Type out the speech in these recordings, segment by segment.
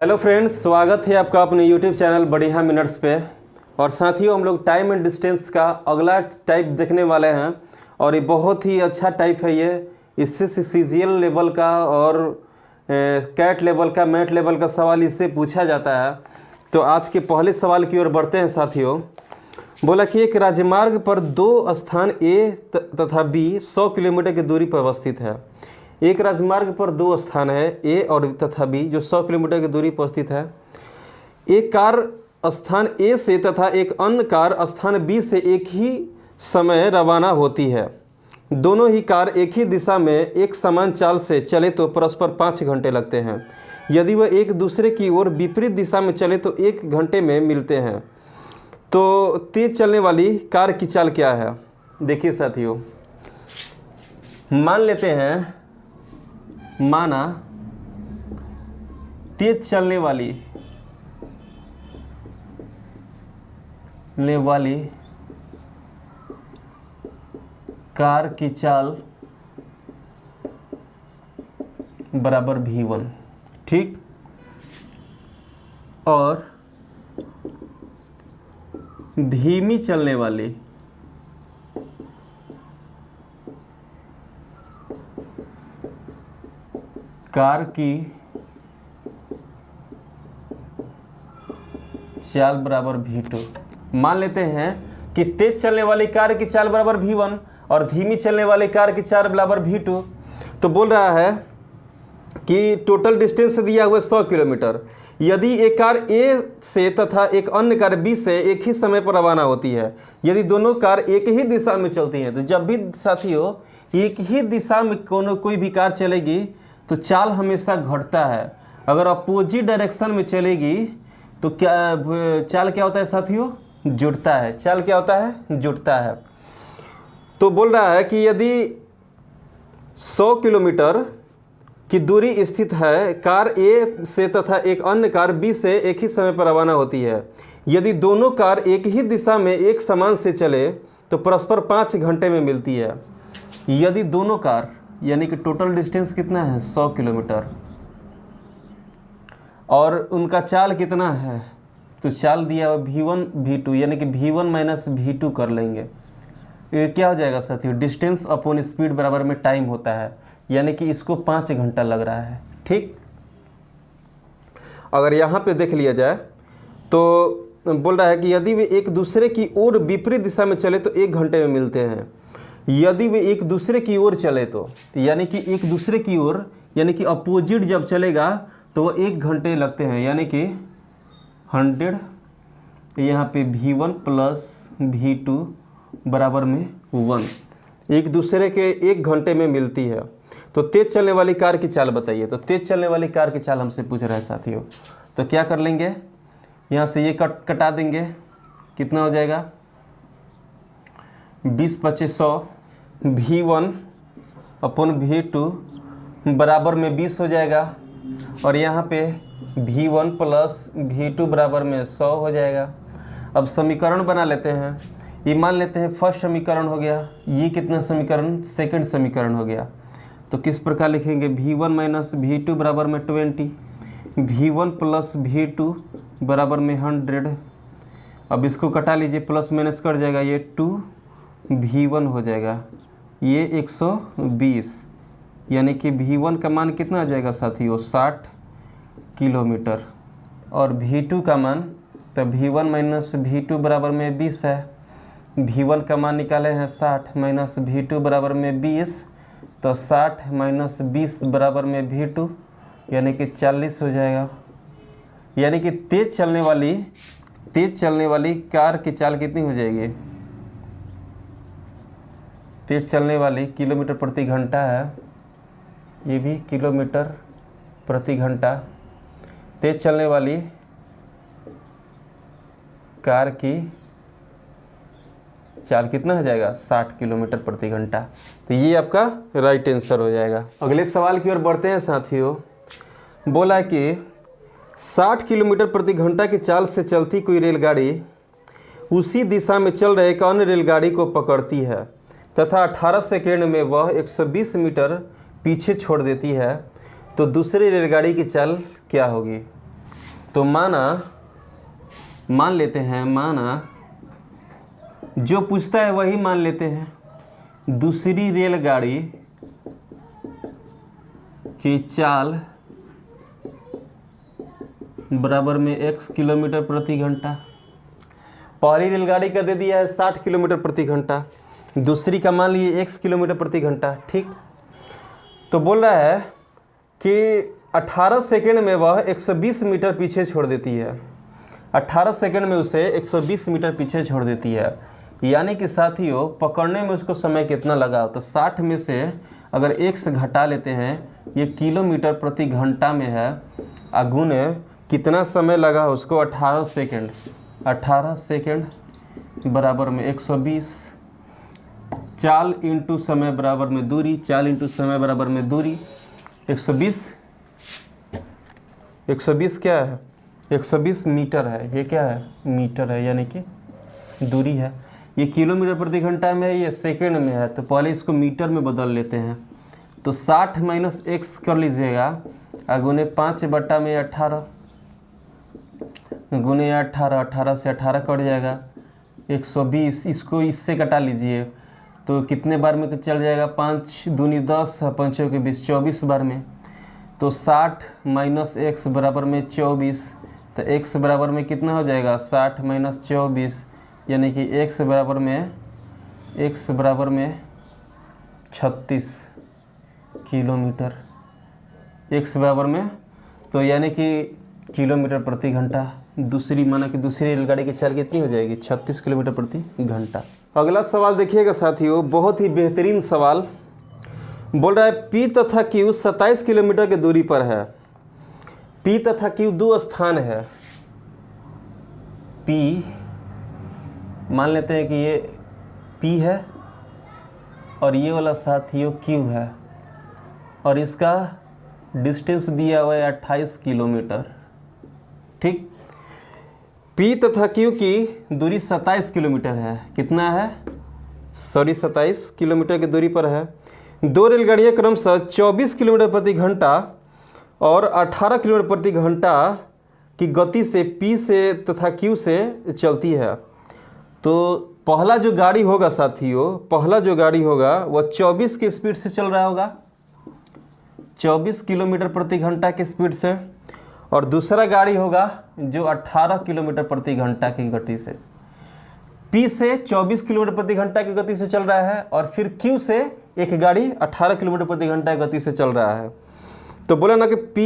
Hello friends, स्वागत है आपका अपने यूट्यूब चैनल बढ़िया मिनट्स पे। और साथियों, हम लोग टाइम एंड डिस्टेंस का अगला टाइप देखने वाले हैं और ये बहुत ही अच्छा टाइप है। ये इससे सीजीएल लेवल का और कैट लेवल का, मैट लेवल का सवाल इससे पूछा जाता है। तो आज के पहले सवाल की ओर बढ़ते हैं साथियों। बोला कि एक राजमार्ग पर दो स्थान ए तथा बी 100 किलोमीटर की दूरी पर अवस्थित है। एक राजमार्ग पर दो स्थान है ए और तथा बी जो 100 किलोमीटर की दूरी पर स्थित है। एक कार स्थान ए से तथा एक अन्य कार स्थान बी से एक ही समय रवाना होती है। दोनों ही कार एक ही दिशा में एक समान चाल से चले तो परस्पर 5 घंटे लगते हैं। यदि वह एक दूसरे की ओर विपरीत दिशा में चले तो 1 घंटे में मिलते हैं। तो तेज चलने वाली कार की चाल क्या है? देखिए साथियों, मान लेते हैं, माना तेज चलने वाली कार की चाल बराबर v1, ठीक। और धीमी चलने वाली कार की चाल बराबर v2। मान लेते हैं कि तेज चलने वाली कार की चाल बराबर v1 और धीमी चलने वाली कार की चाल बराबर v2। तो बोल रहा है कि टोटल डिस्टेंस दिया हुआ 100 किलोमीटर। यदि एक कार ए से तथा एक अन्य कार बी से एक ही समय पर रवाना होती है, यदि दोनों कार एक ही दिशा में चलती हैं, तो जब भी साथियों एक ही दिशा में कोई भी कार चलेगी तो चाल हमेशा घटता है। अगर अपोजिट डायरेक्शन में चलेगी तो क्या चाल क्या होता है साथियों? जुड़ता है। चाल क्या होता है? जुड़ता है। तो बोल रहा है कि यदि 100 किलोमीटर की दूरी स्थित है, कार ए से तथा एक अन्य कार बी से एक ही समय पर रवाना होती है। यदि दोनों कार एक ही दिशा में एक समान से चले तो परस्पर 5 घंटे में मिलती है। यदि दोनों कार, यानी कि टोटल डिस्टेंस कितना है? 100 किलोमीटर, और उनका चाल कितना है? तो चाल दिया हुआ v1 v2, यानी कि v1 माइनस v2 कर लेंगे। ये क्या हो जाएगा साथियों? डिस्टेंस अपॉन स्पीड बराबर में टाइम होता है, यानी कि इसको 5 घंटा लग रहा है, ठीक। अगर यहाँ पे देख लिया जाए तो बोल रहा है कि यदि वे एक दूसरे की ओर विपरीत दिशा में चले तो 1 घंटे में मिलते हैं। यदि वे एक दूसरे की ओर चले तो यानी कि एक दूसरे की ओर, यानी कि अपोजिट जब चलेगा तो वो 1 घंटे लगते हैं, यानी कि 100 यहाँ पे v1 प्लस v2 बराबर में 1, एक दूसरे के 1 घंटे में मिलती है। तो तेज चलने वाली कार की चाल बताइए। तो तेज चलने वाली कार की चाल हमसे पूछ रहा है साथियों। तो क्या कर लेंगे, यहाँ से ये कटा देंगे। कितना हो जाएगा? 20 25 100, v1 अपन v2 बराबर में 20 हो जाएगा, और यहाँ पे v1 प्लस v2 बराबर में 100 हो जाएगा। अब समीकरण बना लेते हैं। ये मान लेते हैं फर्स्ट समीकरण हो गया। ये कितना समीकरण? सेकंड समीकरण हो गया। तो किस प्रकार लिखेंगे? v1 माइनस v2 बराबर में 20, v1 प्लस v2 बराबर में 100। अब इसको कटा लीजिए, प्लस माइनस कर जाएगा, ये 2v1 हो जाएगा, ये 120, यानी कि v1 का मान कितना आ जाएगा साथियों? 60 किलोमीटर। और v2 का मान, तो v1 माइनस v2 बराबर में 20 है। v1 का मान निकाले हैं 60 माइनस v2 बराबर में 20, तो 60 माइनस 20 बराबर में v2, यानी कि 40 हो जाएगा। यानी कि तेज चलने वाली कार की चाल कितनी हो जाएगी? तेज चलने वाली किलोमीटर प्रति घंटा है, ये भी किलोमीटर प्रति घंटा। तेज चलने वाली कार की चाल कितना हो जाएगा? 60 किलोमीटर प्रति घंटा। तो ये आपका राइट आंसर हो जाएगा। अगले सवाल की ओर बढ़ते हैं साथियों। बोला कि 60 किलोमीटर प्रति घंटा की चाल से चलती कोई रेलगाड़ी उसी दिशा में चल रहे एक अन्य रेलगाड़ी को पकड़ती है तथा 18 सेकेंड में वह 120 मीटर पीछे छोड़ देती है, तो दूसरी रेलगाड़ी की चाल क्या होगी? तो मान लेते हैं, माना जो पूछता है वही मान लेते हैं। दूसरी रेलगाड़ी की चाल बराबर में x किलोमीटर प्रति घंटा। पहली रेलगाड़ी का दे दिया है 60 किलोमीटर प्रति घंटा, दूसरी का मान लिए x किलोमीटर प्रति घंटा। ठीक, तो बोल रहा है कि 18 सेकेंड में वह 120 मीटर पीछे छोड़ देती है। 18 सेकेंड में उसे 120 मीटर पीछे छोड़ देती है। यानी कि साथियों पकड़ने में उसको समय कितना लगा, तो 60 में से अगर x घटा लेते हैं, ये किलोमीटर प्रति घंटा में है, अगुने कितना समय लगा उसको 18 सेकेंड। 18 सेकेंड बराबर में 120, चाल इंटू समय बराबर में दूरी, चाल इंटू समय बराबर में दूरी। 120 क्या है, 120 मीटर है। ये क्या है, मीटर है, यानी कि दूरी है। ये किलोमीटर प्रति घंटा में है, ये सेकेंड में है, तो पहले इसको मीटर में बदल लेते हैं। तो 60 माइनस x कर लीजिएगा, अगुने 5/18 गुने 18, 18 से 18 कट जाएगा 120। इसको इससे कटा लीजिए तो कितने बार में चल जाएगा, 5 दूनी 10, 5 के 20, 24 बार में। तो 60 माइनस x बराबर में 24, तो x बराबर में कितना हो जाएगा, 60 माइनस 24, यानी कि x बराबर में 36 किलोमीटर। x बराबर में, तो यानी कि किलोमीटर प्रति घंटा। दूसरी माना कि दूसरी रेलगाड़ी की चाल कितनी हो जाएगी, 36 किलोमीटर प्रति घंटा। अगला सवाल देखिएगा साथियों, बहुत ही बेहतरीन सवाल। बोल रहा है P तथा Q 27 किलोमीटर की दूरी पर है। P तथा Q दो स्थान है। P मान लेते हैं कि ये P है और ये वाला साथियों Q है, और इसका डिस्टेंस दिया हुआ है 28 किलोमीटर। ठीक, P तथा Q की दूरी 27 किलोमीटर है। कितना है, 27 किलोमीटर की दूरी पर है। दो रेलगाड़ियाँ क्रमशः 24 किलोमीटर प्रति घंटा और 18 किलोमीटर प्रति घंटा की गति से P से तथा Q से चलती है। तो पहला जो गाड़ी होगा साथियों, पहला जो गाड़ी होगा वह 24 की स्पीड से चल रहा होगा, 24 किलोमीटर प्रति घंटा की स्पीड से, और दूसरा गाड़ी होगा जो 18 किलोमीटर प्रति घंटा की गति से। P से 24 किलोमीटर प्रति घंटा की गति से चल रहा है, और फिर Q से एक गाड़ी 18 किलोमीटर प्रति घंटा की गति से चल रहा है। तो बोला ना कि P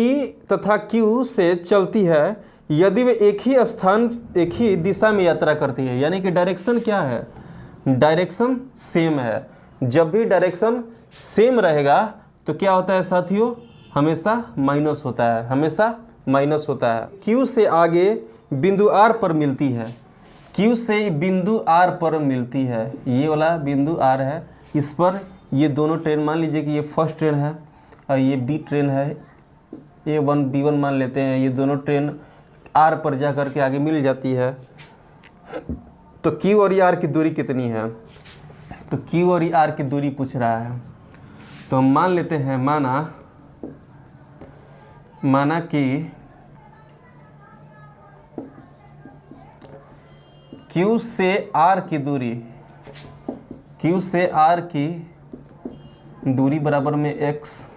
तथा Q से चलती है यदि वे एक ही स्थान, एक ही दिशा में यात्रा करती है। यानी कि डायरेक्शन क्या है, डायरेक्शन सेम है। जब भी डायरेक्शन सेम रहेगा तो क्या होता है साथियों, हमेशा माइनस होता है, हमेशा माइनस होता है। Q से आगे बिंदु R पर मिलती है, Q से बिंदु R पर मिलती है, ये वाला बिंदु R है। इस पर ये दोनों ट्रेन, मान लीजिए कि ये फर्स्ट ट्रेन है और ये B ट्रेन है, A1 B1 मान लेते हैं। ये दोनों ट्रेन R पर जा कर के आगे मिल जाती है। तो Q और R की दूरी कितनी है, तो Q और R की दूरी पूछ रहा है। तो हम मान लेते हैं, माना कि Q से R की दूरी, Q से R की दूरी बराबर में x।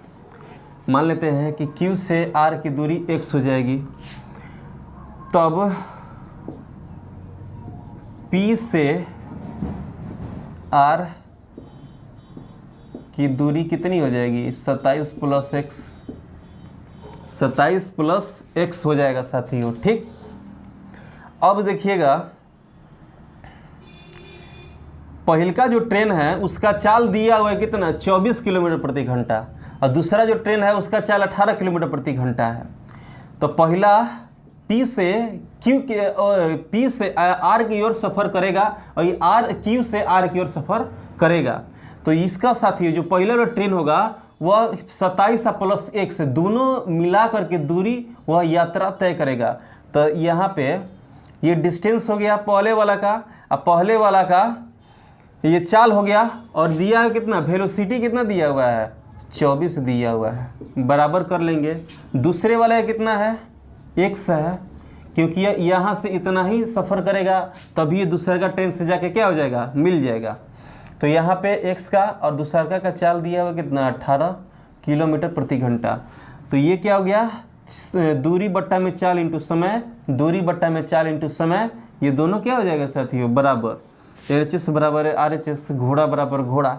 मान लेते हैं कि Q से R की दूरी x हो जाएगी। तब P से R की दूरी कितनी हो जाएगी, 27 प्लस x, 27 प्लस x हो जाएगा साथियों। ठीक, अब देखिएगा पहिलका जो ट्रेन है उसका चाल दिया हुआ है कितना, 24 किलोमीटर प्रति घंटा, और दूसरा जो ट्रेन है उसका चाल 18 किलोमीटर प्रति घंटा है। तो पहला P से P से R की ओर सफ़र करेगा और ये Q से R की ओर सफ़र करेगा। तो इसका साथी जो पहला जो ट्रेन होगा वह 27 प्लस 1 दोनों मिला करके दूरी वह यात्रा तय करेगा। तो यहाँ पे ये डिस्टेंस हो गया पहले वाला का, और पहले वाला का ये चाल हो गया, और दिया है कितना, वेलोसिटी कितना दिया हुआ है, 24 दिया हुआ है, बराबर कर लेंगे। दूसरे वाले कितना है, x है, क्योंकि यह यहाँ से इतना ही सफ़र करेगा, तभी ये दूसरा ट्रेन से जाके क्या हो जाएगा, मिल जाएगा। तो यहाँ पे x का और दूसरा का चाल दिया हुआ कितना, 18 किलोमीटर प्रति घंटा। तो ये क्या हो गया, दूरी बट्टा में चाल इंटू समय, दूरी बट्टा में चाल इंटू समय, ये दोनों क्या हो जाएगा साथियों, बराबर। LHS बराबर है RHS, घोड़ा बराबर घोड़ा।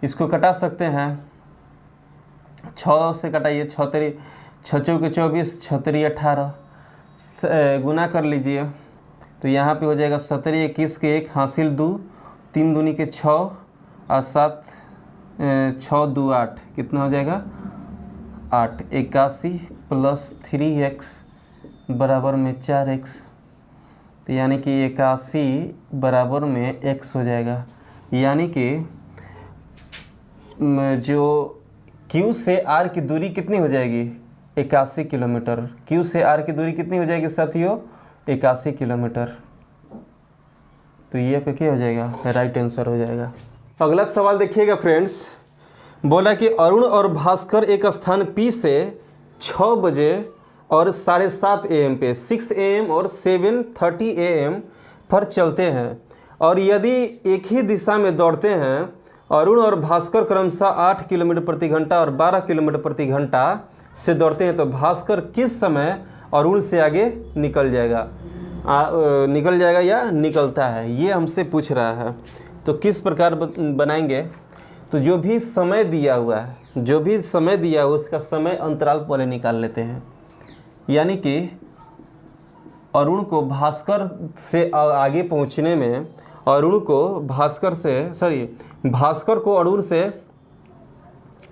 इसको कटा सकते हैं, 6 से कटाइए, 6 तेरी 6 चौके 24, 6 तेरी 18, गुना कर लीजिए। तो यहाँ पे हो जाएगा 17 21 के 1 हासिल 2, 3 दूनी के 6 और 7 6 2 8, कितना हो जाएगा 8, 81 प्लस 3x बराबर में 4x। तो यानी कि 81 बराबर में x हो जाएगा। यानी कि जो Q से R की दूरी कितनी हो जाएगी, 81 किलोमीटर। Q से R की दूरी कितनी हो जाएगी साथियों, 81 किलोमीटर। तो ये पे क्या हो जाएगा, राइट आंसर हो जाएगा। अगला सवाल देखिएगा फ्रेंड्स, बोला कि अरुण और भास्कर एक स्थान P से 6 बजे और 7:30 AM पे 6 AM और 7:30 AM पर चलते हैं, और यदि एक ही दिशा में दौड़ते हैं, अरुण और भास्कर क्रमशः 8 किलोमीटर प्रति घंटा और 12 किलोमीटर प्रति घंटा से दौड़ते हैं, तो भास्कर किस समय अरुण से आगे निकल जाएगा, निकल जाएगा या निकलता है, ये हमसे पूछ रहा है। तो किस प्रकार बनाएंगे, तो जो भी समय दिया हुआ है, जो भी समय दिया हुआ उसका समय अंतराल पहले निकाल लेते हैं। यानी कि अरुण को भास्कर से आगे पहुंचने में, अरुण को भास्कर से भास्कर को अरुण से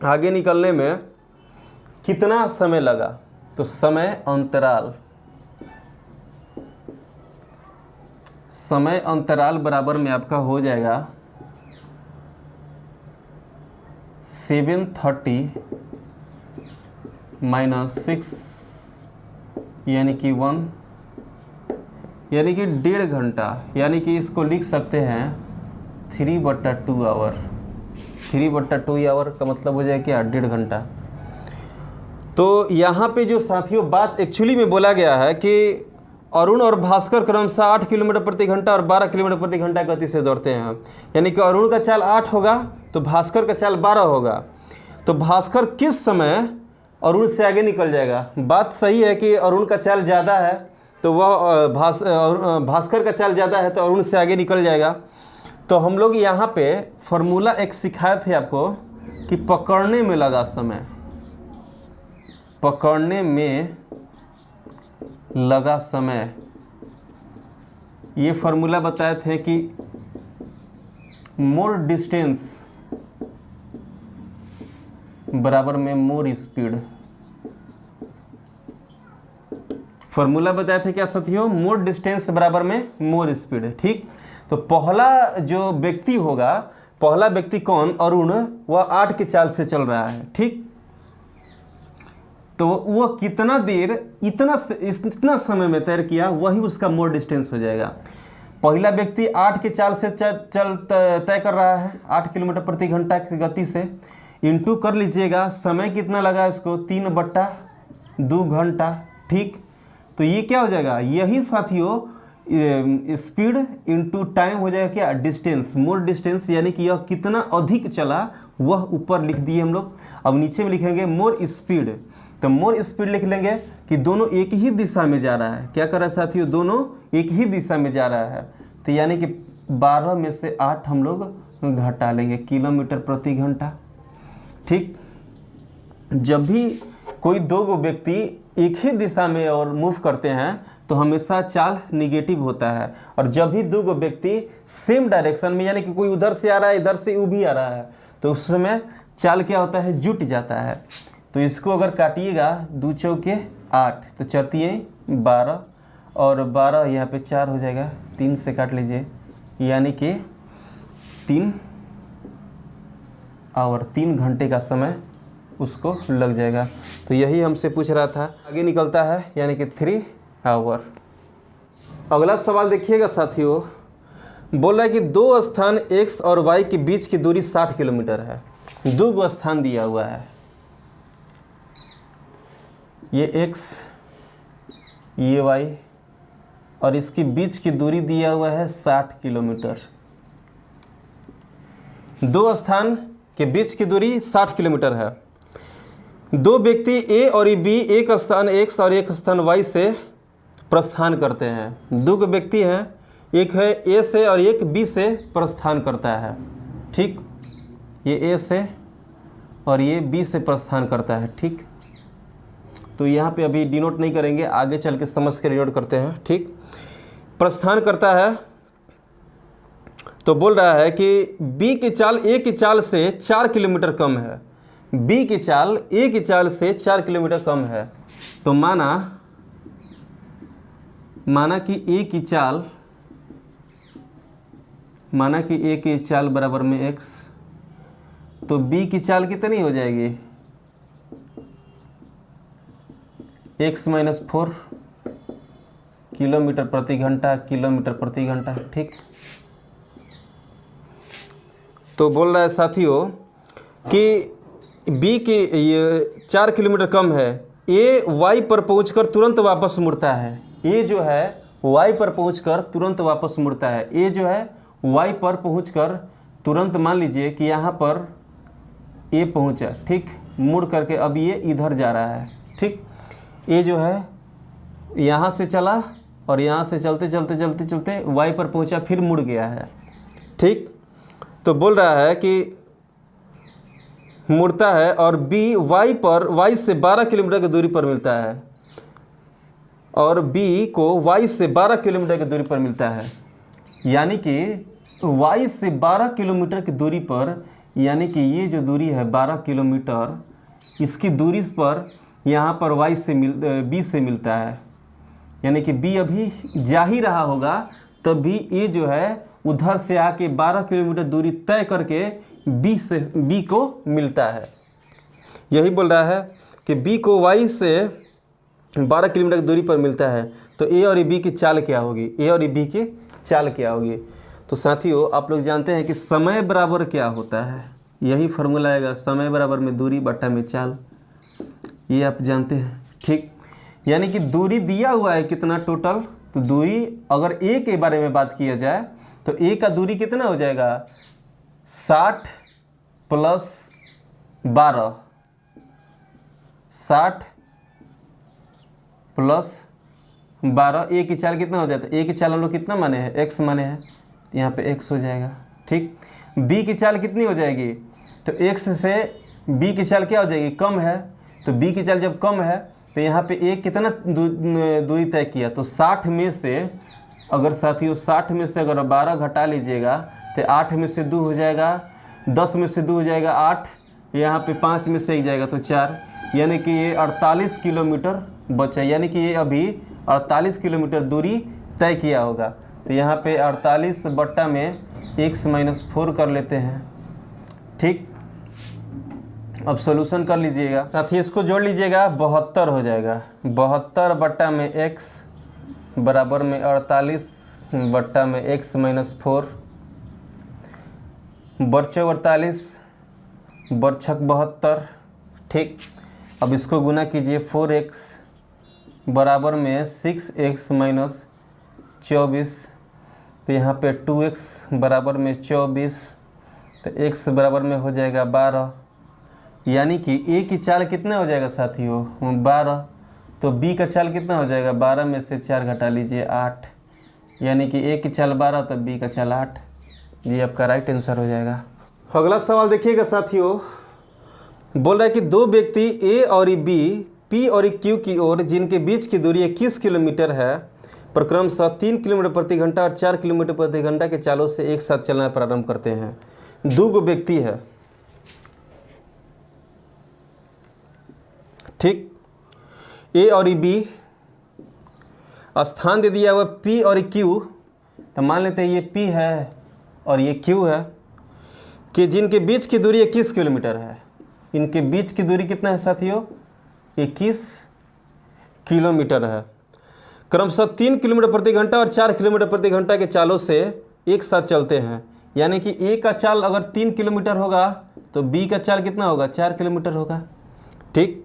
आगे निकलने में कितना समय लगा, तो समय अंतराल बराबर में आपका हो जाएगा 7:30 - 6 यानी कि 1, यानी कि 1.5 घंटा। यानी कि इसको लिख सकते हैं 3/2 आवर। 3/2 आवर का मतलब हो जाए क्या, 1.5 घंटा। तो यहाँ पे जो साथियों बात एक्चुअली में बोला गया है कि अरुण और भास्कर क्रमशः 8 किलोमीटर प्रति घंटा और 12 किलोमीटर प्रति घंटा गति से दौड़ते हैं। यानी कि अरुण का चाल 8 होगा तो भास्कर का चाल 12 होगा। तो भास्कर किस समय अरुण से आगे निकल जाएगा। बात सही है कि अरुण का चाल ज़्यादा है तो वह भास्कर का चाल ज़्यादा है तो अरुण से आगे निकल जाएगा। तो हम लोग यहाँ पे फॉर्मूला एक सिखाए थे आपको कि पकड़ने में लगा समय, पकड़ने में लगा समय, ये फॉर्मूला बताए थे कि मोर डिस्टेंस बराबर में मोर स्पीड। फॉर्मूला बताए थे क्या साथियों, मोर डिस्टेंस बराबर में मोर स्पीड। ठीक, तो पहला जो व्यक्ति होगा, पहला व्यक्ति कौन, अरुण, वह 8 की चाल से चल रहा है। ठीक, तो वह कितना देर इतना समय में तैर किया, वही उसका मोर डिस्टेंस हो जाएगा। पहला व्यक्ति 8 की चाल से तय कर रहा है, 8 किलोमीटर प्रति घंटा की गति से, इंटू कर लीजिएगा समय कितना लगा इसको, 3/2 घंटा। ठीक, तो ये क्या हो जाएगा, यही साथियों स्पीड इंटू टाइम हो जाएगा क्या, डिस्टेंस, मोर डिस्टेंस। यानी कि यह कितना अधिक चला वह ऊपर लिख दिए हम लोग। अब नीचे में लिखेंगे मोर स्पीड, तो मोर स्पीड लिख लेंगे कि दोनों एक ही दिशा में जा रहा है। क्या कर रहा है साथियों, दोनों एक ही दिशा में जा रहा है। तो यानी कि 12 में से 8 हम लोग घटा लेंगे किलोमीटर प्रति घंटा। ठीक, जब भी कोई दो व्यक्ति एक ही दिशा में और मूव करते हैं तो हमेशा चाल निगेटिव होता है, और जब भी दो व्यक्ति सेम डायरेक्शन में, यानी कि कोई उधर से आ रहा है इधर से वो भी आ रहा है, तो उस समय चाल क्या होता है, जुट जाता है। तो इसको अगर काटिएगा 2 चौके 8, तो 4 12 और 12 यहाँ पे 4 हो जाएगा, 3 से काट लीजिए, यानी कि 3 आवर, 3 घंटे का समय उसको लग जाएगा। तो यही हमसे पूछ रहा था, आगे निकलता है यानी कि 3 आवर। अगला सवाल देखिएगा साथियों, बोल रहा है कि 2 स्थान x और y के बीच की दूरी 60 किलोमीटर है। 2 स्थान दिया हुआ है, ये x ये y, और इसके बीच की दूरी दिया हुआ है 60 किलोमीटर। दो स्थान के बीच की दूरी 60 किलोमीटर है। दो व्यक्ति ए और बी एक स्थान x और एक स्थान y से प्रस्थान करते हैं। दो व्यक्ति हैं, एक है ए से और एक बी से प्रस्थान करता है। ठीक, ये ए से और ये बी से प्रस्थान करता है। ठीक, तो यहाँ पे अभी डिनोट नहीं करेंगे, आगे चल के समझ के डिनोट करते हैं। ठीक, प्रस्थान करता है तो बोल रहा है कि बी की चाल ए की चाल से 4 किलोमीटर कम है। बी की चाल ए की चाल से 4 किलोमीटर कम है। तो माना कि ए की चाल बराबर में x, तो बी की चाल कितनी हो जाएगी? x - 4 किलोमीटर प्रति घंटा, किलोमीटर प्रति घंटा। ठीक, तो बोल रहा है साथियों कि बी की ये 4 किलोमीटर कम है। ए वाई पर पहुंचकर तुरंत वापस मुड़ता है। ए जो है वाई पर पहुंचकर तुरंत वापस मुड़ता है। ए जो है वाई पर पहुंचकर तुरंत, मान लीजिए कि यहाँ पर ए पहुंचा, ठीक, मुड़ करके अब ये इधर जा रहा है। ठीक, ए जो है यहाँ से चला और यहाँ से चलते चलते चलते चलते वाई पर पहुंचा, फिर मुड़ गया है। ठीक, तो बोल रहा है कि मुड़ता है और बी वाई से 12 किलोमीटर की दूरी पर मिलता है, और बी को वाई से 12 किलोमीटर की दूरी पर मिलता है। यानी कि वाई से 12 किलोमीटर की दूरी पर, यानी कि ये जो दूरी है 12 किलोमीटर, इसकी दूरी पर यहाँ पर बी से मिलता है। यानी कि बी अभी जा ही रहा होगा, तब भी ए जो है उधर से आके 12 किलोमीटर दूरी तय करके बी को मिलता है। यही बोल रहा है कि बी को वाई से 12 किलोमीटर की दूरी पर मिलता है। तो ए और बी की चाल क्या होगी? ए और बी की चाल क्या होगी? तो साथियों, आप लोग जानते हैं कि समय बराबर क्या होता है। यही फार्मूला आएगा, समय बराबर में दूरी बट्टा में चाल। ये आप जानते हैं। ठीक, यानी कि दूरी दिया हुआ है कितना टोटल, तो दूरी अगर ए के बारे में बात किया जाए तो ए का दूरी कितना हो जाएगा? 60 + 12, 60 + 12। ए की चाल कितना हो जाता है? ए की चाल हम लोग कितना माने हैं? x माने हैं, यहाँ पे x हो जाएगा। ठीक, b की चाल कितनी हो जाएगी? तो x से b की चाल क्या हो जाएगी? कम है। तो b की चाल जब कम है तो यहाँ पे a कितना दूरी तय किया? तो 60 में से, अगर साथियों 60 में से अगर 12 घटा लीजिएगा तो 8 में से 2 हो जाएगा, 10 में से 2 हो जाएगा 8, यहाँ पे 5 में से 1 जाएगा तो 4, यानी कि ये 48 किलोमीटर बचा। यानी कि ये अभी 48 किलोमीटर दूरी तय किया होगा। तो यहाँ पे 48 बट्टा में x - 4 कर लेते हैं। ठीक, अब सॉल्यूशन कर लीजिएगा साथियों, इसको जोड़ लीजिएगा, 72 हो जाएगा। 72 बट्टा में x बराबर में 48 बट्टा में x - 4, बरचक 48 बरछक 72। ठीक, अब इसको गुना कीजिए, 4x बराबर में 6x - 24, तो यहाँ पे 2x बराबर में 24, तो x बराबर में हो जाएगा 12। यानी कि a की चाल कितना हो जाएगा साथियों? 12। तो b का चाल कितना हो जाएगा? 12 में से 4 घटा लीजिए 8, यानी कि a की चाल 12 तो b का चाल 8। ये आपका राइट आंसर हो जाएगा। अगला सवाल देखिएगा साथियों, बोल रहा है कि दो व्यक्ति a और b p और q की ओर, जिनके बीच की दूरी 21 किलोमीटर है, पर क्रमशः 3 किलोमीटर प्रति घंटा और 4 किलोमीटर प्रति घंटा के चालों से एक साथ चलना प्रारंभ करते हैं। दो व्यक्ति है। ठीक, ए और बी, स्थान दे दिया हुआ P और Q, तो मान लेते हैं ये P है और ये Q है, कि जिनके बीच की दूरी 21 किलोमीटर है। इनके बीच की दूरी कितना है साथियों? 21 किलोमीटर है। क्रमशः 3 किलोमीटर प्रति घंटा और 4 किलोमीटर प्रति घंटा के चालों से एक साथ चलते हैं। यानी कि ए का चाल अगर 3 किलोमीटर होगा तो बी का चाल कितना होगा? 4 किलोमीटर होगा। ठीक,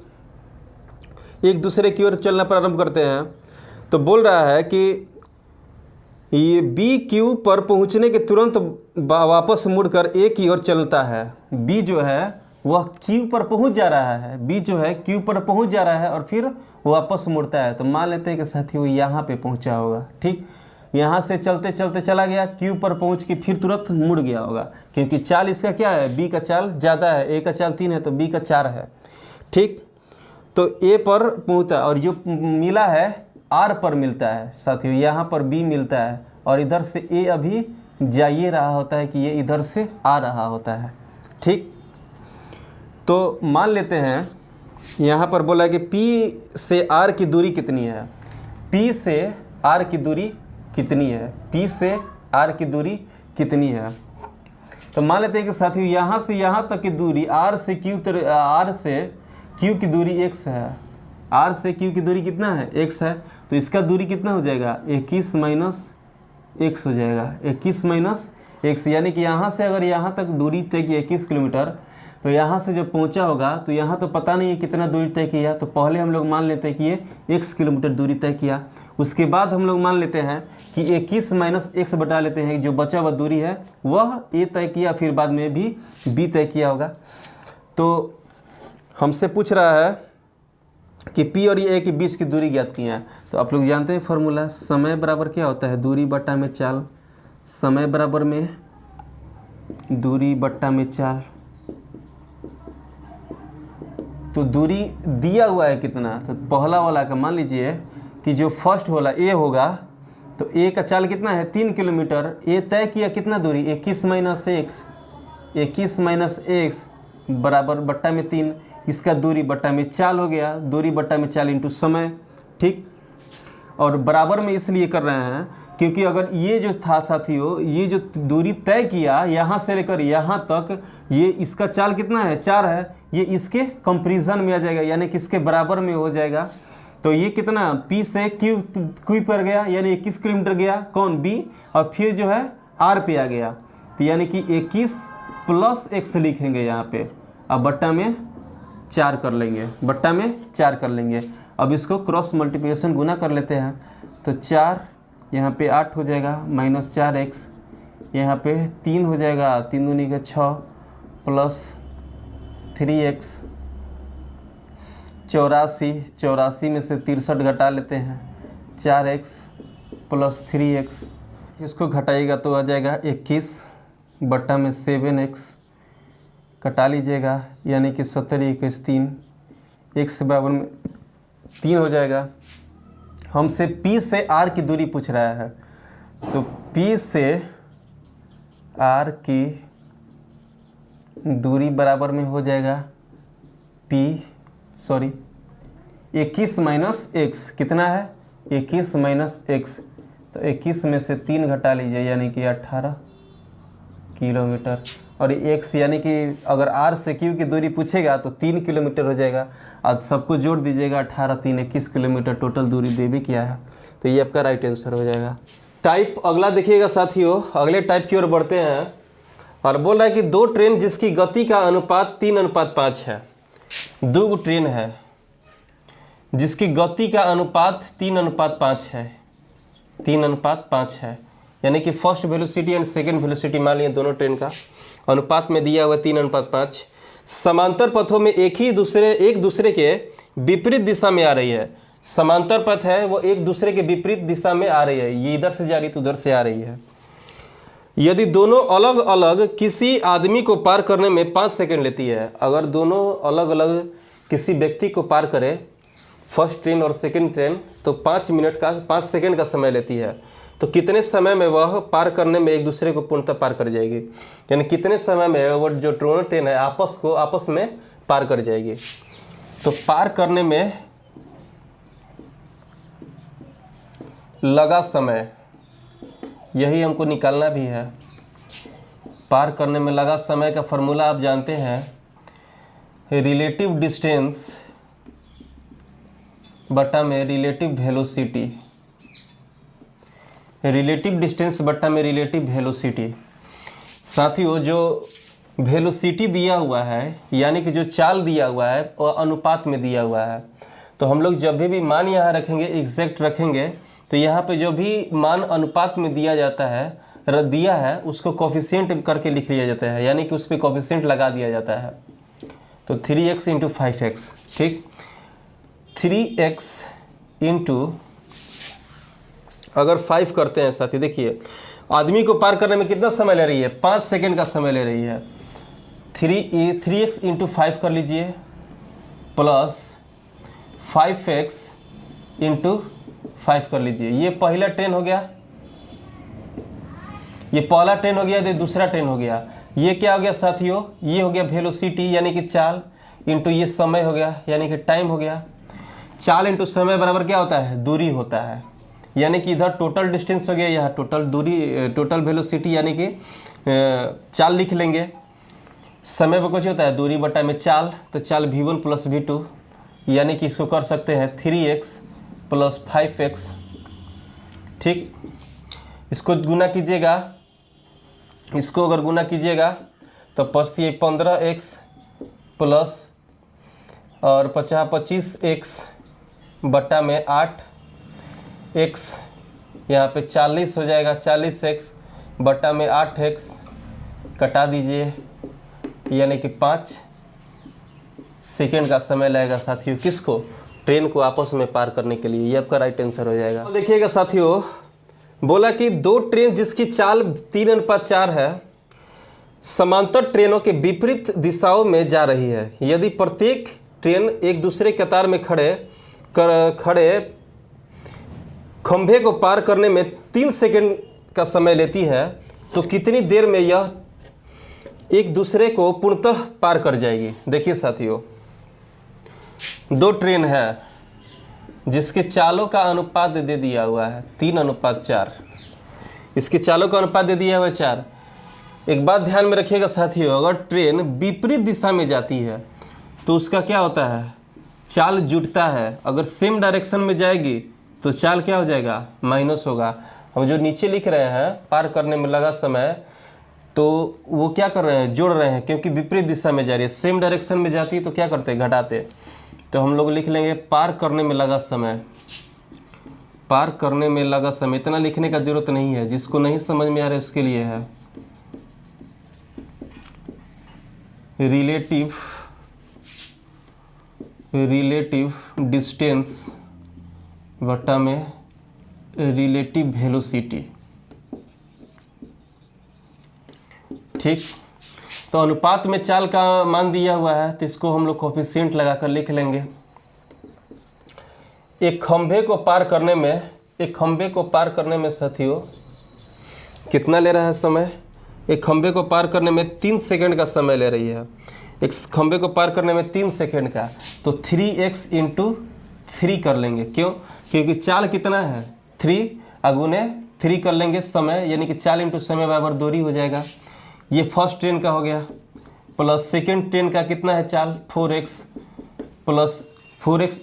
एक दूसरे की ओर चलना प्रारंभ करते हैं। तो बोल रहा है कि ये बी क्यू पर पहुंचने के तुरंत वापस मुड़कर ए की ओर चलता है। बी जो है वह क्यू पर पहुंच जा रहा है, बी जो है क्यू पर पहुंच जा रहा है और फिर वापस मुड़ता है। तो मान लेते हैं कि साथियों यहाँ पे पहुंचा होगा, ठीक। यहाँ से चलते चलते चला गया, क्यू पर पहुंच के फिर तुरंत मुड़ गया होगा, क्योंकि चाल इसका क्या है, बी का चाल ज़्यादा है, ए का चाल 3 है तो बी का 4 है, ठीक। तो ए पर पहुंचा और जो मिला है आर पर मिलता है साथियों, यहाँ पर बी मिलता है और इधर से ए अभी जा ये रहा होता है कि ये इधर से आ रहा होता है, ठीक। तो मान लेते हैं यहाँ पर बोला है कि P से R की दूरी कितनी है, P से R की दूरी कितनी है, P से R की दूरी कितनी है। तो मान लेते हैं कि साथियों यहाँ से यहाँ तक की दूरी R से Q की दूरी x है, R से Q की दूरी कितना है, x है। तो इसका दूरी कितना हो जाएगा, 21 माइनस x हो जाएगा, 21 माइनस x, यानी कि यहाँ से अगर यहाँ तक दूरी तय की 21 किलोमीटर, तो यहाँ से जब पहुँचा होगा तो यहाँ तो पता नहीं है कितना दूरी तय किया, तो पहले हम लोग मान लेते हैं कि ये x किलोमीटर दूरी तय किया। उसके बाद हम लोग मान लेते हैं कि 21 माइनस x बटा लेते हैं, जो बचा हुआ दूरी है वह a तय किया, फिर बाद में भी b तय किया होगा। तो हमसे पूछ रहा है कि P और A के बीच की दूरी ज्ञात की है। तो आप लोग जानते हैं फॉर्मूला, समय बराबर क्या होता है, दूरी बट्टा में चाल, समय बराबर में दूरी बट्टा में चाल। तो दूरी दिया हुआ है कितना, तो पहला वाला का मान लीजिए कि जो फर्स्ट वाला ए होगा, तो ए का चाल कितना है 3 किलोमीटर, ए तय किया कितना दूरी 21 माइनस एक्स बराबर बट्टा में 3, इसका दूरी बट्टा में चाल हो गया, दूरी बट्टा में चाल इंटू समय, ठीक। और बराबर में इसलिए कर रहे हैं क्योंकि अगर ये जो था साथियों, ये जो दूरी तय किया यहाँ से लेकर यहाँ तक, ये इसका चाल कितना है 4 है, ये इसके कंपैरिजन में आ जाएगा, यानी कि इसके बराबर में हो जाएगा। तो ये कितना P से Q पर गया, यानी 21 किलोमीटर गया, कौन B, और फिर जो है R पे आ गया, तो यानी कि 21 प्लस x लिखेंगे यहाँ पे, अब बट्टा में 4 कर लेंगे, बट्टा में 4 कर लेंगे। अब इसको क्रॉस मल्टीप्लिकेशन गुना कर लेते हैं, तो 4 यहाँ पे 8 हो जाएगा माइनस 4x, यहाँ पे 3 हो जाएगा, 3 दूनी का 6 प्लस 3x, 84 में से 63 घटा लेते हैं, 4x प्लस 3x, इसको घटाइएगा तो आ जाएगा 21 बट्टा में 7x, कटा लीजिएगा यानी कि 70 21 3, x बराबर में 3 हो जाएगा। हमसे P से R की दूरी पूछ रहा है, तो P से R की दूरी बराबर में हो जाएगा 21 माइनस एक्स, कितना है 21 माइनस एक्स, तो 21 में से 3 घटा लीजिए यानी कि 18 किलोमीटर, और x यानी कि अगर R से Q की दूरी पूछेगा तो 3 किलोमीटर हो जाएगा, अब सबको जोड़ दीजिएगा, 18 3 21 किलोमीटर टोटल दूरी दे भी किया है, तो ये आपका राइट आंसर हो जाएगा। टाइप अगला देखिएगा साथियों, अगले टाइप की ओर बढ़ते हैं और बोल रहा है कि 2 ट्रेन जिसकी गति का अनुपात 3:5 है, 2 ट्रेन है जिसकी गति का अनुपात 3:5 है, 3:5 है, यानी कि first velocity and second velocity मान लिए दोनों ट्रेन का अनुपात में दिया हुआ 3:5, समांतर पथों में एक दूसरे के विपरीत दिशा में आ रही है। समांतर पथ है वो एक दूसरे के विपरीत दिशा में आ रही है, ये इधर से जा रही तो उधर से आ रही है। यदि दोनों अलग अलग किसी आदमी को पार करने में 5 सेकंड लेती है, अगर दोनों अलग अलग किसी व्यक्ति को पार करे, फर्स्ट ट्रेन और सेकंड ट्रेन, तो 5 सेकंड का समय लेती है, तो कितने समय में वह पार करने में एक दूसरे को पूर्णतः पार कर जाएगी, यानी कितने समय में वो जो ट्रेन है आपस में पार कर जाएगी। तो पार करने में लगा समय, यही हमको निकालना भी है। पार करने में लगा समय का फॉर्मूला आप जानते हैं, रिलेटिव डिस्टेंस बटा में रिलेटिव वेलोसिटी, रिलेटिव डिस्टेंस बट्टा में रिलेटिव वेलोसिटी। साथियों जो वेलोसिटी दिया हुआ है यानी कि जो चाल दिया हुआ है और अनुपात में दिया हुआ है, तो हम लोग जब भी मान यहाँ रखेंगे एग्जैक्ट रखेंगे तो यहाँ पे जो भी मान अनुपात में दिया जाता है दिया है उसको कोफिशिएंट करके लिख लिया जाता है, यानी कि उस पर कोफिशिएंट लगा दिया जाता है। तो 3x इंटू 5x, ठीक। 3x इंटू अगर 5 करते हैं साथी, देखिए आदमी को पार करने में कितना समय ले रही है, 5 सेकेंड का समय ले रही है। 3x इंटू 5 कर लीजिए प्लस 5x इंटू 5 कर लीजिए। ये पहला ट्रेन हो गया, ये पहला ट्रेन हो गया, ये दूसरा ट्रेन हो गया। ये क्या हो गया साथियों, ये हो गया वेलोसिटी यानी कि चाल, इंटू ये समय हो गया यानी कि टाइम हो गया। चाल इंटू समय बराबर क्या होता है, दूरी होता है, यानी कि इधर टोटल डिस्टेंस हो गया, यहाँ टोटल दूरी, टोटल वेलोसिटी यानी कि चाल लिख लेंगे। समय पर कुछ होता है दूरी बटा में चाल, तो चाल v1 प्लस v2 यानी कि इसको कर सकते हैं 3x प्लस 5x, ठीक। इसको गुना कीजिएगा, इसको अगर गुना कीजिएगा तो पचती है 15x प्लस और 25x बटा में 8x, यहाँ पे 40 हो जाएगा, 40x बटा में 8x कटा दीजिए, यानी कि 5 सेकेंड का समय लगेगा साथियों, किसको, ट्रेन को आपस में पार करने के लिए। ये आपका राइट आंसर हो जाएगा। तो देखिएगा साथियों, बोला कि दो ट्रेन जिसकी चाल 3:4 है समांतर ट्रेनों के विपरीत दिशाओं में जा रही है। यदि प्रत्येक ट्रेन एक दूसरे कतार में खड़े खंभे को पार करने में 3 सेकेंड का समय लेती है तो कितनी देर में यह एक दूसरे को पूर्णतः पार कर जाएगी। देखिए साथियों, दो ट्रेन है जिसके चालों का अनुपात दे दिया हुआ है 3:4, इसके चालों का अनुपात दे दिया हुआ है 4। एक बात ध्यान में रखिएगा साथियों, अगर ट्रेन विपरीत दिशा में जाती है तो उसका क्या होता है, चाल जुटता है। अगर सेम डायरेक्शन में जाएगी तो चाल क्या हो जाएगा, माइनस होगा। हम जो नीचे लिख रहे हैं पार करने में लगा समय, तो वो क्या कर रहे हैं, जोड़ रहे हैं, क्योंकि विपरीत दिशा में जा रही है। सेम डायरेक्शन में जाती तो क्या करते, घटाते। तो हम लोग लिख लेंगे पार करने में लगा समय, पार करने में लगा समय। इतना लिखने का जरूरत नहीं है, जिसको नहीं समझ में आ रहा है उसके लिए है रिलेटिव डिस्टेंस बटा में रिलेटिव वेलोसिटी, ठीक। तो अनुपात में चाल का मान दिया हुआ है तो इसको हम लोग कोफिशिएंट लगाकर लिख लेंगे। एक खंभे को पार करने में साथियों कितना ले रहा है समय, एक खंभे को पार करने में 3 सेकंड का समय ले रही है। एक खंभे को पार करने में 3 सेकंड का, तो 3x इंटू 3 कर लेंगे। क्यों, क्योंकि चाल कितना है 3, अगुने 3 कर लेंगे समय, यानी कि चाल इंटू समय बराबर दूरी हो जाएगा। ये फर्स्ट ट्रेन का हो गया, प्लस सेकेंड ट्रेन का कितना है चाल 4x प्लस 4x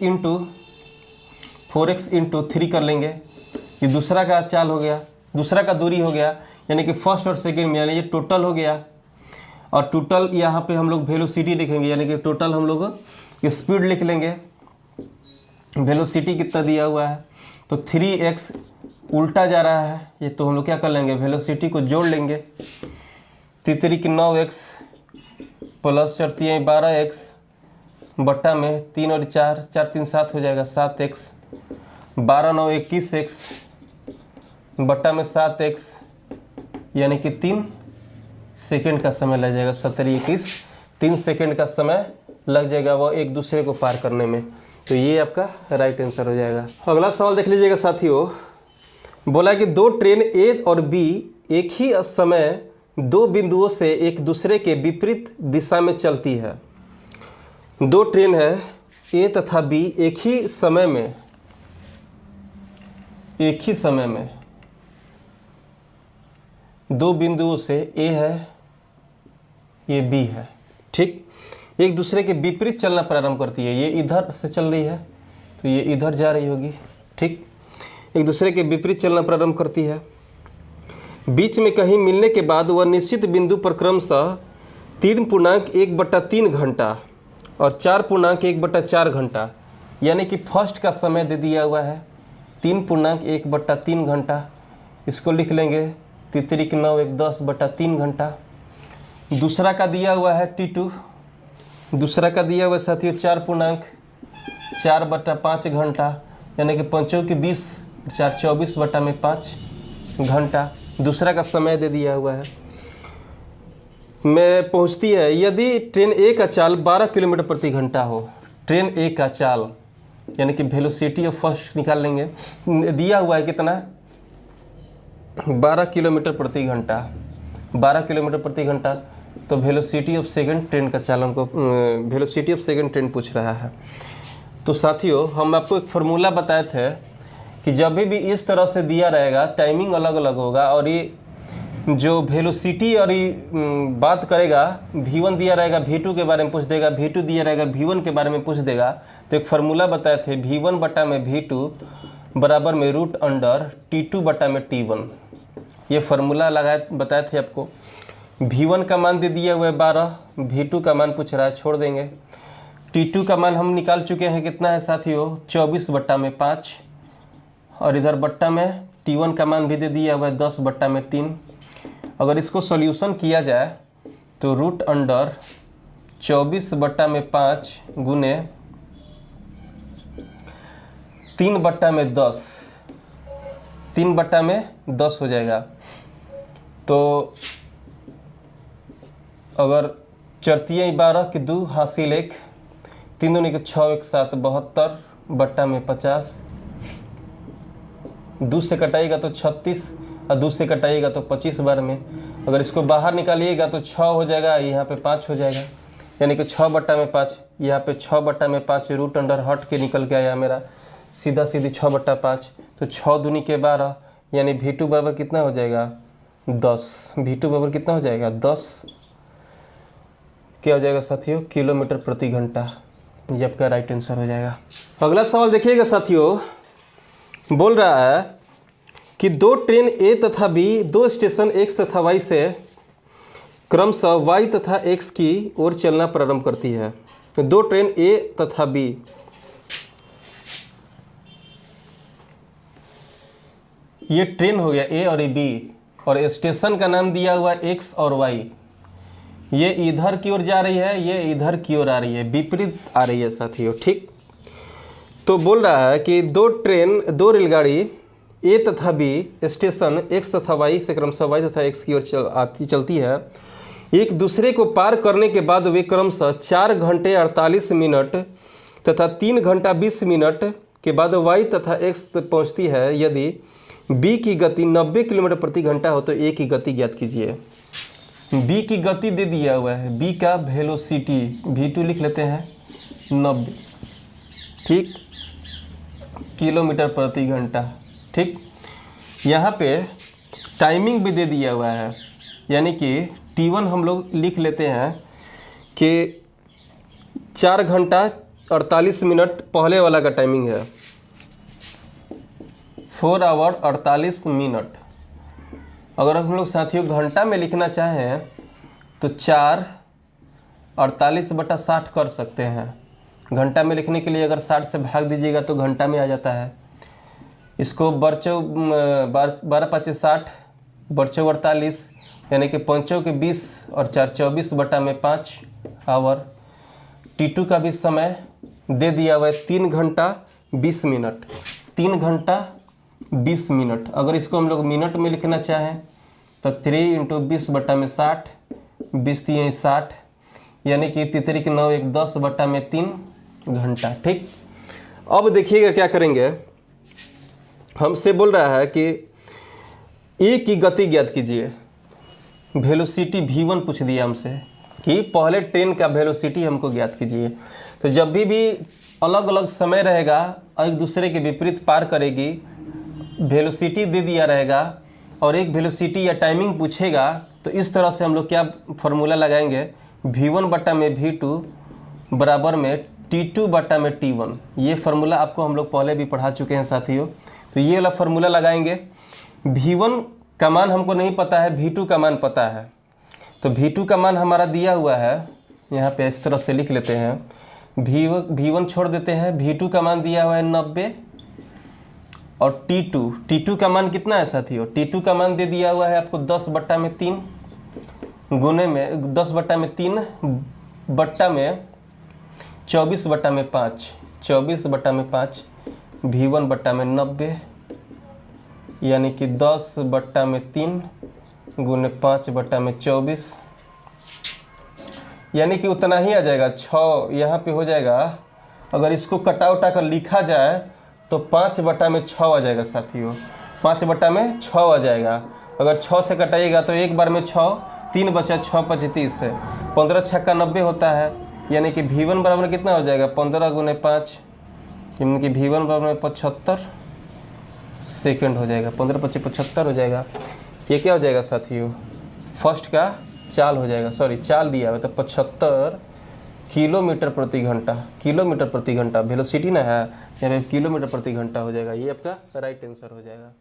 इंटू 3 कर लेंगे। ये दूसरा का चाल हो गया, दूसरा का दूरी हो गया, यानी कि फर्स्ट और सेकेंड में, यानी ये टोटल हो गया। और टोटल यहाँ पे हम लोग वेलोसिटी लिखेंगे, यानी कि टोटल हम लोग स्पीड लिख लेंगे। वेलोसिटी कितना दिया हुआ है, तो 3x उल्टा जा रहा है, ये तो हम लोग क्या कर लेंगे, वेलोसिटी को जोड़ लेंगे। 3 की 9x प्लस 4 12x बट्टा में 3 और 4 4 3 7 हो जाएगा 7x, 12 9 21x बट्टा में 7x, यानी कि 3 सेकेंड का समय लग जाएगा। 17 21 3 सेकेंड का समय लग जाएगा वो एक दूसरे को पार करने में। तो ये आपका राइट आंसर हो जाएगा। अगला सवाल देख लीजिएगा साथियों, बोला कि दो ट्रेन ए और बी एक ही समय दो बिंदुओं से एक दूसरे के विपरीत दिशा में चलती है। दो ट्रेन है ए तथा बी एक ही समय में दो बिंदुओं से, ए है ये बी है, ठीक, एक दूसरे के विपरीत चलना प्रारंभ करती है। ये इधर से चल रही है तो ये इधर जा रही होगी, ठीक, एक दूसरे के विपरीत चलना प्रारंभ करती है। बीच में कहीं मिलने के बाद वह निश्चित बिंदु पर क्रमशः 3.1/3 घंटा और 4.1/4 घंटा यानी कि फर्स्ट का समय दे दिया हुआ है 3.1/3 घंटा, इसको लिख लेंगे 3×9=10/3 घंटा। दूसरा का दिया हुआ है T2, दूसरा का दिया हुआ है साथियों 4.4/5 घंटा, यानी कि 5×20 4 24/5 घंटा। दूसरा का समय दे दिया हुआ है। में पहुंचती है यदि ट्रेन ए का चाल 12 किलोमीटर प्रति घंटा हो। ट्रेन ए का चाल यानी कि वेलोसिटी ऑफ फर्स्ट निकाल लेंगे। दिया हुआ है कितना, 12 किलोमीटर प्रति घंटा, 12 किलोमीटर प्रति घंटा। तो वेलोसिटी ऑफ सेकंड ट्रेन का चाल हमको वेलोसिटी ऑफ सेकंड ट्रेन पूछ रहा है। तो साथियों हम आपको एक फार्मूला बताए थे कि जब भी इस तरह से दिया रहेगा टाइमिंग अलग अलग होगा, और ये जो वेलोसिटी और ये बात करेगा, v1 दिया रहेगा v2 के बारे में पूछ देगा, v2 दिया रहेगा v1 के बारे में पूछ देगा। तो एक फार्मूला बताए थे v1/v2 बराबर में √T2/T1। ये फार्मूला लगाए बताए थे आपको। v1 का मान दे दिया हुआ है 12, v2 का मान पूछ रहा है, छोड़ देंगे। T2 का मान हम निकाल चुके हैं, कितना है साथियों 24/5, और इधर बट्टा में T1 का मान भी दे दिया हुआ है 10/3। अगर इसको सॉल्यूशन किया जाए तो √24/5 गुने 3/10, 3/10 हो जाएगा। तो अगर चरतिया 12 के 2 हासिल 1, 3 दूनी के 6 1 7 72/50। 2 से कटाइएगा तो 36 और 2 से कटाइएगा तो 25 बार में। अगर इसको बाहर निकालिएगा तो 6 हो जाएगा, यहाँ पे 5 हो जाएगा, यानी कि 6/5। यहाँ पे 6/5 रूट अंडर हट के निकल के आया मेरा, सीधा सीधी 6/5। तो 6 दूनी के 12, यानी v2 बराबर कितना हो जाएगा 10। v2 बराबर कितना हो जाएगा 10 क्या हो जाएगा साथियों, किलोमीटर प्रति घंटा। ये आपका राइट आंसर हो जाएगा। अगला सवाल देखिएगा साथियों, बोल रहा है कि 2 ट्रेन ए तथा बी 2 स्टेशन एक्स तथा वाई से क्रमशः वाई तथा एक्स की ओर चलना प्रारंभ करती है। 2 ट्रेन ए तथा बी, ये ट्रेन हो गया ए और बी, और स्टेशन का नाम दिया हुआ एक्स और वाई। ये इधर की ओर जा रही है, ये इधर की ओर आ रही है, विपरीत आ रही है साथियों, ठीक। तो बोल रहा है कि 2 रेलगाड़ी ए तथा बी स्टेशन एक्स तथा वाई से क्रमशः वाई तथा एक्स की ओर चलती है। एक दूसरे को पार करने के बाद वे क्रमशः 4 घंटे 48 मिनट तथा 3 घंटा 20 मिनट के बाद वाई तथा एक्स तक पहुँचती है। यदि बी की गति 90 किलोमीटर प्रति घंटा हो तो ए की गति ज्ञात कीजिए। बी की गति दे दिया हुआ है, बी का वेलोसिटी v2 लिख लेते हैं 90, ठीक, किलोमीटर प्रति घंटा, ठीक। यहाँ पे टाइमिंग भी दे दिया हुआ है, यानी कि T1 हम लोग लिख लेते हैं कि 4 घंटा 48 मिनट पहले वाला का टाइमिंग है, 4 आवर 48 मिनट। अगर हम लोग साथियों घंटा में लिखना चाहें तो 4 48/60 कर सकते हैं। घंटा में लिखने के लिए अगर 60 से भाग दीजिएगा तो घंटा में आ जाता है। इसको 12×5 = 60, बरचौ 48, यानी कि 5 के 20 और 4 24/5 आवर। T2 का भी समय दे दिया हुआ है 3 घंटा 20 मिनट, 3 घंटा 20 मिनट। अगर इसको हम लोग मिनट में लिखना चाहें तो 3 × 20/60, 20×3 = 60, यानी कि 3×9 = 10/3 घंटा, ठीक। अब देखिएगा क्या करेंगे, हमसे बोल रहा है कि ए की गति ज्ञात कीजिए। वेलोसिटी v1 पूछ दिया हमसे कि पहले ट्रेन का वेलोसिटी हमको ज्ञात कीजिए। तो जब भी अलग अलग समय रहेगा और एक दूसरे के विपरीत पार करेगी, वेलोसिटी दे दिया रहेगा और एक वेलोसिटी या टाइमिंग पूछेगा, तो इस तरह से हम लोग क्या फार्मूला लगाएंगे, v1/v2 बराबर में T2/T1। ये फार्मूला आपको हम लोग पहले भी पढ़ा चुके हैं साथियों। तो ये वाला फार्मूला लगाएंगे। v1 का मान हमको नहीं पता है, v2 का मान पता है। तो v2 का मान हमारा दिया हुआ है, यहाँ पे इस तरह से लिख लेते हैं V1 छोड़ देते हैं, V2 का मान दिया हुआ है 90 और T2 का मान कितना है साथियों? T2 का मान दे दिया हुआ है आपको 10/3 गुने में 10/3 बट्टा में 24/5 24/5 V1/90 यानी कि 10/3 गुने 5/24 यानी कि उतना ही आ जाएगा 6 यहाँ पे हो जाएगा। अगर इसको कटा उटा कर लिखा जाए तो 5/6 आ जाएगा साथियों, 5/6 आ जाएगा। अगर 6 से कटाइएगा तो एक बार में 6, 3 बचा 6 × 25 है 15 छक्का 90 होता है। यानी कि V1 बराबर कितना हो जाएगा? 15 गुने 5 यानी कि V1 बराबर 75 सेकंड हो जाएगा। 15 × 25 75 हो जाएगा। ये क्या हो जाएगा साथियों? फर्स्ट का चाल हो जाएगा, सॉरी चाल दिया हुआ तो 75 किलोमीटर प्रति घंटा वेलोसिटी ना है, यहाँ पे किलोमीटर प्रति घंटा हो जाएगा। ये आपका राइट आंसर हो जाएगा।